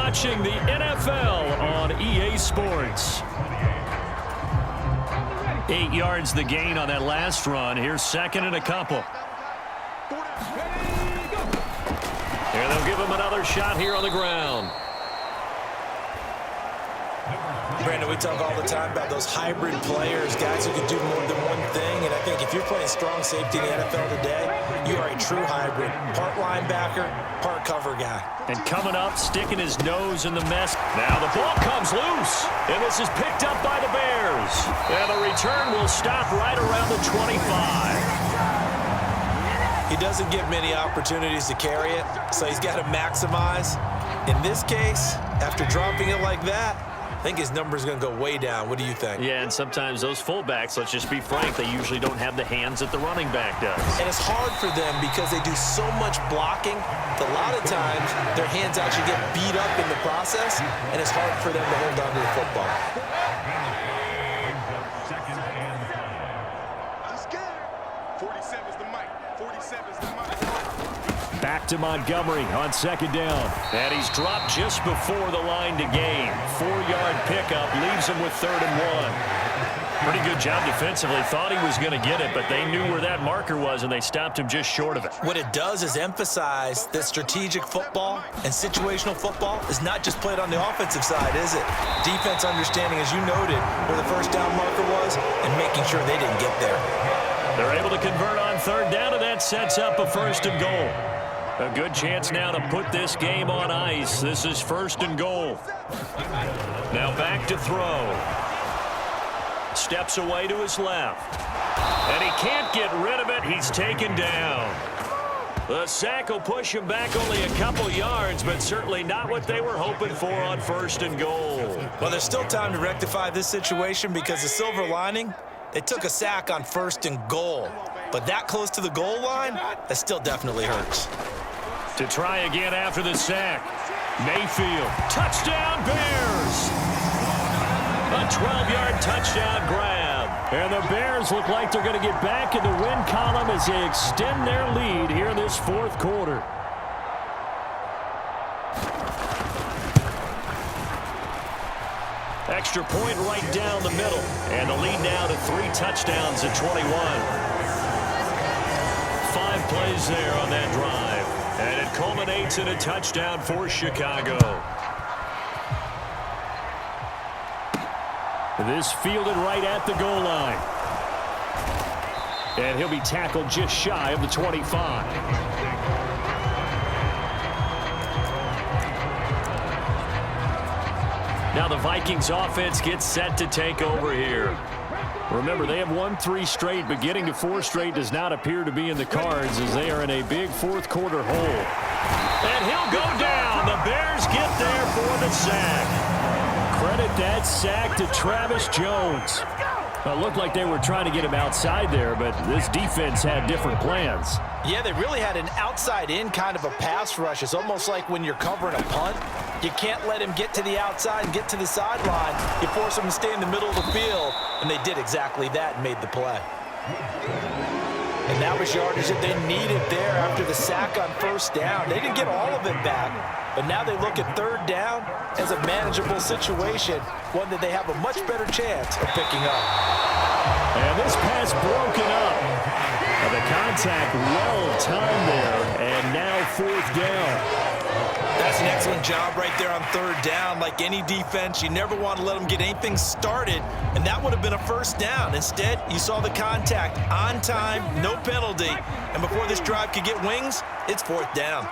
watching the NFL on EA Sports. 8 yards the gain on that last run. Here's second and a couple. And they'll give him another shot here on the ground. Brandon, we talk all the time about those hybrid players, guys who can do more than one thing. And I think if you're playing strong safety in the NFL today, you are a true hybrid. Part linebacker, part cover guy. And coming up, sticking his nose in the mess. Now the ball comes loose. And this is picked up by the Bears. And the return will stop right around the 25. He doesn't get many opportunities to carry it, so he's got to maximize. In this case, after dropping it like that, I think his number is going to go way down. What do you think? Yeah, and sometimes those fullbacks, let's just be frank, they usually don't have the hands that the running back does. And it's hard for them because they do so much blocking. A lot of times, their hands actually get beat up in the process, and it's hard for them to hold on to the football. Back to Montgomery on second down. And he's dropped just before the line to gain. 4-yard pickup leaves him with 3rd and 1. Pretty good job defensively. Thought he was going to get it, but they knew where that marker was, and they stopped him just short of it. What it does is emphasize that strategic football and situational football is not just played on the offensive side, is it? Defense understanding, as you noted, where the first down marker was and making sure they didn't get there. They're able to convert on 3rd down, and that sets up a 1st and goal. A good chance now to put this game on ice. This is 1st and goal. Now back to throw. Steps away to his left. And he can't get rid of it. He's taken down. The sack will push him back only a couple yards, but certainly not what they were hoping for on 1st and goal. Well, there's still time to rectify this situation because the silver lining, they took a sack on 1st and goal. But that close to the goal line, that still definitely hurts. To try again after the sack. Mayfield. Touchdown, Bears! A 12-yard touchdown grab. And the Bears look like they're going to get back in the win column as they extend their lead here in this 4th quarter. Extra point right down the middle. And the lead now to 3 touchdowns at 21. 5 plays there on that drive. And it culminates in a touchdown for Chicago. This fielded right at the goal line. And he'll be tackled just shy of the 25. Now the Vikings offense gets set to take over here. Remember, they have won 3 straight, but getting to 4 straight does not appear to be in the cards as they are in a big 4th quarter hole. And he'll go down. The Bears get there for the sack. Credit that sack to Travis Jones. Well, it looked like they were trying to get him outside there, but this defense had different plans. Yeah, they really had an outside-in kind of a pass rush. It's almost like when you're covering a punt, you can't let him get to the outside and get to the sideline. You force him to stay in the middle of the field, and they did exactly that and made the play. And that was yardage that they needed there after the sack on 1st down. They didn't get all of it back, but now they look at 3rd down as a manageable situation, one that they have a much better chance of picking up. And this pass broken up. The contact well timed there, and now 4th down. That's an excellent job right there on 3rd down. Like any defense, you never want to let them get anything started, and that would have been a 1st down. Instead, you saw the contact on time, no penalty, and before this drive could get wings, it's 4th down.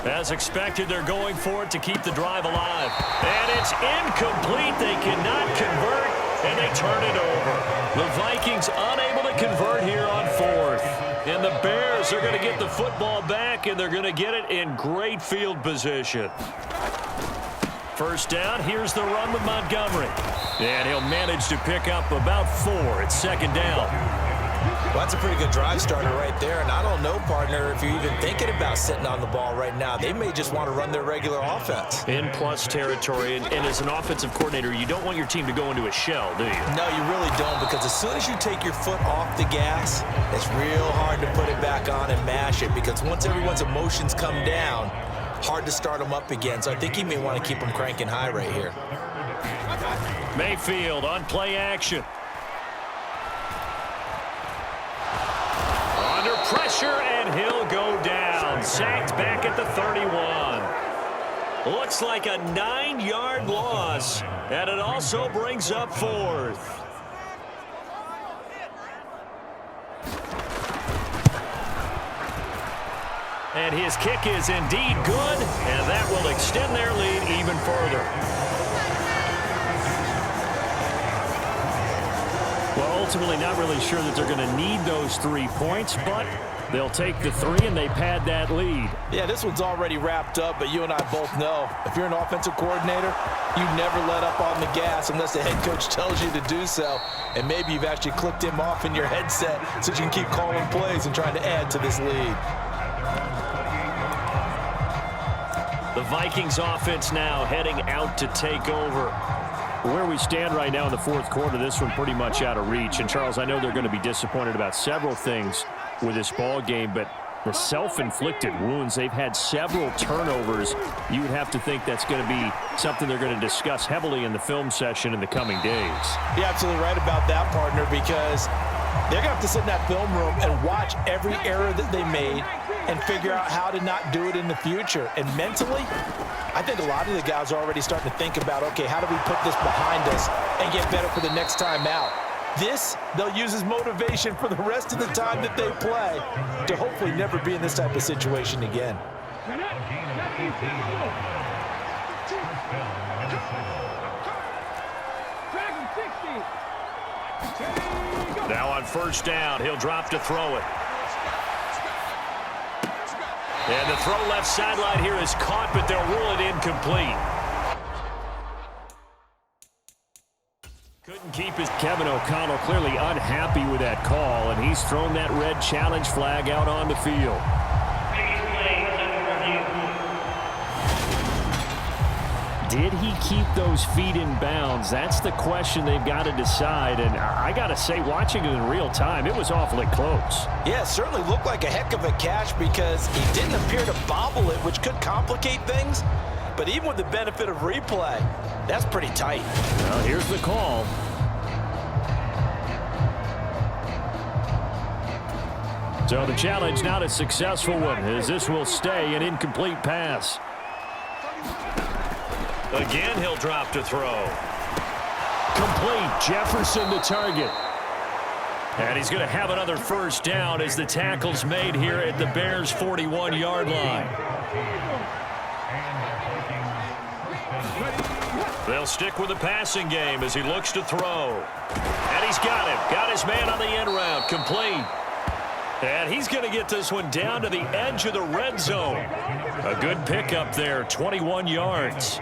As expected, they're going for it to keep the drive alive. And it's incomplete. They cannot convert, and they turn it over. The Vikings unable to convert here on 4th. And the Bears are going to get the football back, and they're going to get it in great field position. 1st down, here's the run with Montgomery. And he'll manage to pick up about 4 at 2nd down. Well, that's a pretty good drive starter right there, and I don't know, partner, if you're even thinking about sitting on the ball right now. They may just want to run their regular offense. In plus territory, and as an offensive coordinator, you don't want your team to go into a shell, do you? No, you really don't, because as soon as you take your foot off the gas, it's real hard to put it back on and mash it, because once everyone's emotions come down, hard to start him up again. So I think he may want to keep him cranking high right here. Mayfield on play action. Under pressure, and he'll go down. Sacked back at the 31. Looks like a 9-yard loss, and it also brings up 4th. And his kick is indeed good, and that will extend their lead even further. Well, ultimately not really sure that they're going to need those 3 points, but they'll take the 3 and they pad that lead. Yeah, this one's already wrapped up, but you and I both know if you're an offensive coordinator, you never let up on the gas unless the head coach tells you to do so. And maybe you've actually clicked him off in your headset so you can keep calling plays and trying to add to this lead. The Vikings offense now heading out to take over. Where we stand right now in the 4th quarter, this one pretty much out of reach. And, Charles, I know they're going to be disappointed about several things with this ball game, but the self-inflicted wounds, they've had several turnovers. You would have to think that's going to be something they're going to discuss heavily in the film session in the coming days. You're absolutely right about that, partner, because they're going to have to sit in that film room and watch every error that they made and figure out how to not do it in the future. And mentally, I think a lot of the guys are already starting to think about, okay, how do we put this behind us and get better for the next time out? This, they'll use as motivation for the rest of the time that they play to hopefully never be in this type of situation again. Now on 1st down, he'll drop to throw it. And the throw left sideline here is caught, but they'll rule it incomplete. Couldn't keep his. Kevin O'Connell clearly unhappy with that call, and he's thrown that red challenge flag out on the field. Did he keep those feet in bounds? That's the question they've got to decide. And I got to say, watching it in real time, it was awfully close. Yeah, it certainly looked like a heck of a catch because he didn't appear to bobble it, which could complicate things. But even with the benefit of replay, that's pretty tight. Well, here's the call. So the challenge not a successful one, as this will stay an incomplete pass. Again, he'll drop to throw. Complete. Jefferson the target. And he's going to have another 1st down as the tackle's made here at the Bears' 41-yard line. They'll stick with the passing game as he looks to throw. And he's got him. Got his man on the end route. Complete. And he's going to get this one down to the edge of the red zone. A good pickup there, 21 yards.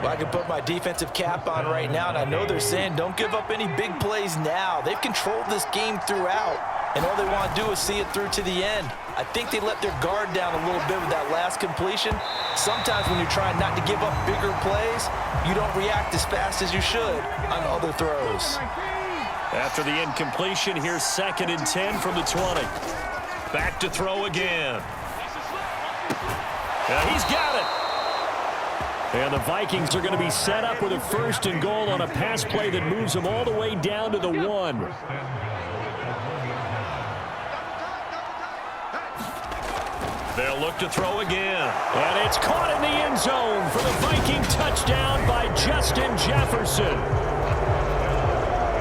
Well, I can put my defensive cap on right now, and I know they're saying don't give up any big plays now. They've controlled this game throughout, and all they want to do is see it through to the end. I think they let their guard down a little bit with that last completion. Sometimes when you're trying not to give up bigger plays, you don't react as fast as you should on other throws. After the incompletion, here's 2nd and 10 from the 20. Back to throw again. He's got it. And the Vikings are going to be set up with a 1st and goal on a pass play that moves them all the way down to the 1. They'll look to throw again. And it's caught in the end zone for the Viking touchdown by Justin Jefferson.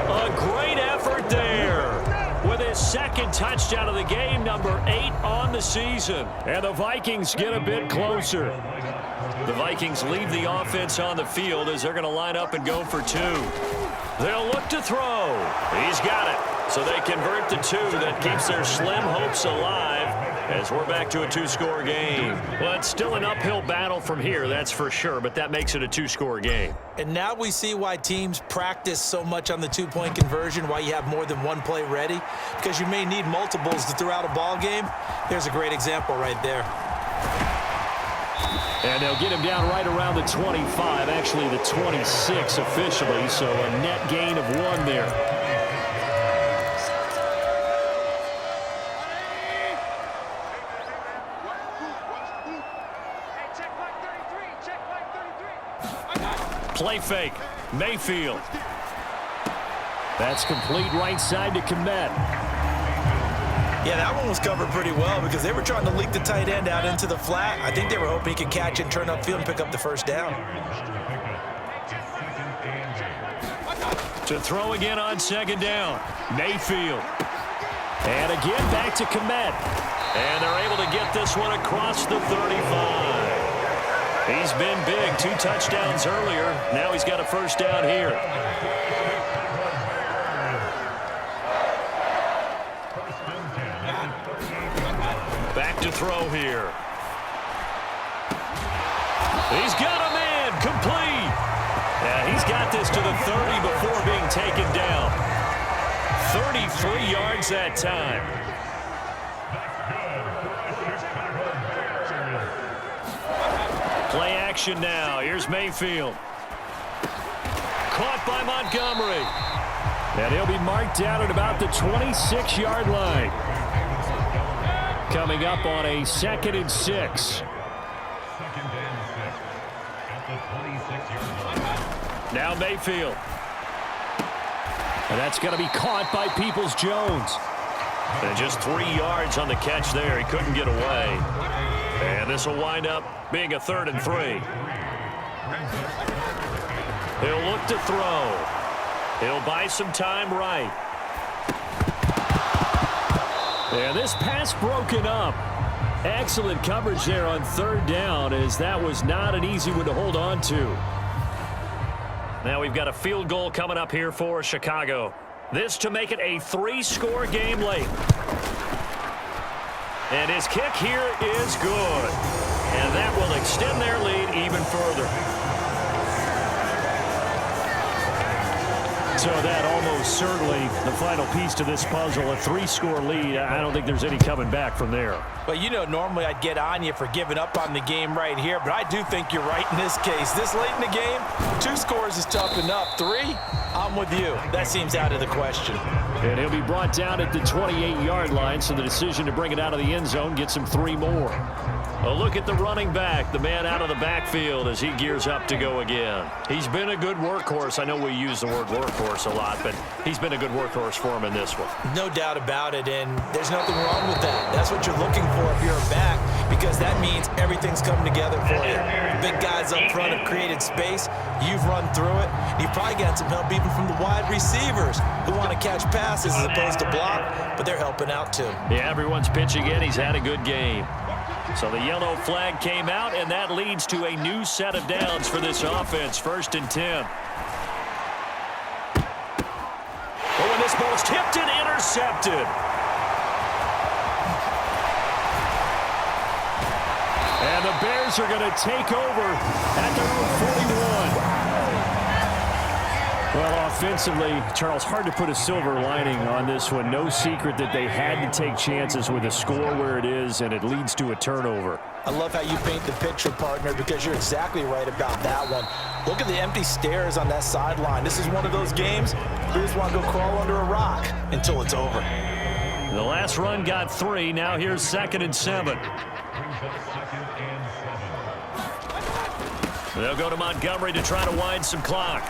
A great effort there with his 2nd touchdown of the game, number 8 on the season. And the Vikings get a bit closer. The Vikings leave the offense on the field as they're going to line up and go for 2. They'll look to throw. He's got it. So they convert the 2. That keeps their slim hopes alive as we're back to a 2-score game. Well, it's still an uphill battle from here, that's for sure, but that makes it a 2-score game. And now we see why teams practice so much on the 2-point conversion, why you have more than one play ready, because you may need multiples to throw out a ball game. There's a great example right there. And they'll get him down right around the 25, actually the 26 officially, so a net gain of 1 there. Play fake. Mayfield. That's complete right side to Komet. Yeah, that one was covered pretty well because they were trying to leak the tight end out into the flat. I think they were hoping he could catch it, turn upfield, and pick up the first down. To throw again on second down. Mayfield. And again back to Komet. And they're able to get this one across the 35. He's been big. 2 touchdowns earlier. Now he's got a first down here. Back to throw here. He's got a man. Complete. Yeah, he's got this to the 30 before being taken down. 33 yards that time. Play action now. Here's Mayfield. Caught by Montgomery. And he'll be marked down at about the 26-yard line. Coming up on a 2nd and 6. Now Mayfield. And that's going to be caught by Peoples-Jones. And just 3 yards on the catch there. He couldn't get away. And this will wind up being a 3rd and 3. He'll look to throw. He'll buy some time right. And this pass broken up. Excellent coverage there on 3rd down, as that was not an easy one to hold on to. Now we've got a field goal coming up here for Chicago. This to make it a 3-score game late. And his kick here is good. And that will extend their lead even further. So that almost certainly the final piece to this puzzle, a 3-score lead. I don't think there's any coming back from there. Well, you know, normally I'd get on you for giving up on the game right here, but I do think you're right in this case. This late in the game, 2 scores is tough enough. 3, I'm with you. That seems out of the question. And he'll be brought down at the 28-yard line, so the decision to bring it out of the end zone gets him 3 more. A look at the running back, the man out of the backfield as he gears up to go again. He's been a good workhorse. I know we use the word workhorse a lot, but he's been a good workhorse for him in this one. No doubt about it, and there's nothing wrong with that. That's what you're looking for if you're a back, because that means everything's coming together for you. Big guys up front have created space. You've run through it. You've probably got some help even from the wide receivers who want to catch passes as opposed to block, but they're helping out too. Yeah, everyone's pitching in. He's had a good game. So the yellow flag came out, and that leads to a new set of downs for this offense. 1st and 10. Oh, and this ball's tipped and intercepted. And the Bears are going to take over at their own 41. Well, offensively, Charles, hard to put a silver lining on this one. No secret that they had to take chances with a score where it is, and it leads to a turnover. I love how you paint the picture, partner, because you're exactly right about that one. Look at the empty stairs on that sideline. This is one of those games where you just want to go crawl under a rock until it's over. The last run got 3. Now here's 2nd and 7. They'll go to Montgomery to try to wind some clock.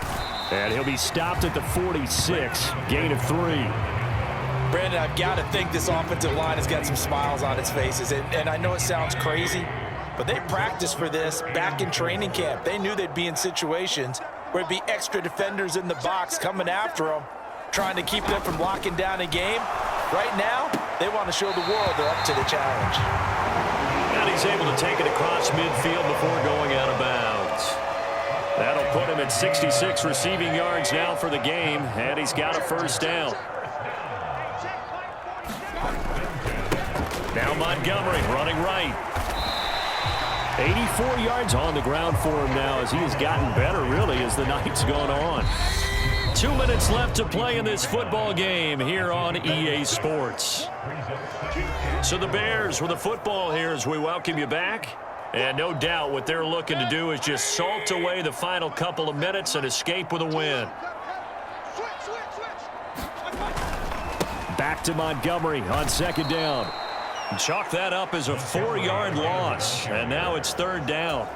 And he'll be stopped at the 46, gain of 3. Brandon, I've got to think this offensive line has got some smiles on its faces. And I know it sounds crazy, but they practiced for this back in training camp. They knew they'd be in situations where it'd be extra defenders in the box coming after them, trying to keep them from locking down a game. Right now, they want to show the world they're up to the challenge. And he's able to take it across midfield before going out of bounds. That'll put him at 66 receiving yards now for the game, and he's got a first down. Now Montgomery running right. 84 yards on the ground for him now, as he has gotten better, really, as the night's gone on. 2 minutes left to play in this football game here on EA Sports. So the Bears with the football here as we welcome you back. And no doubt what they're looking to do is just salt away the final couple of minutes and escape with a win. Back to Montgomery on 2nd down. Chalk that up as a 4-yard loss, and now it's 3rd down.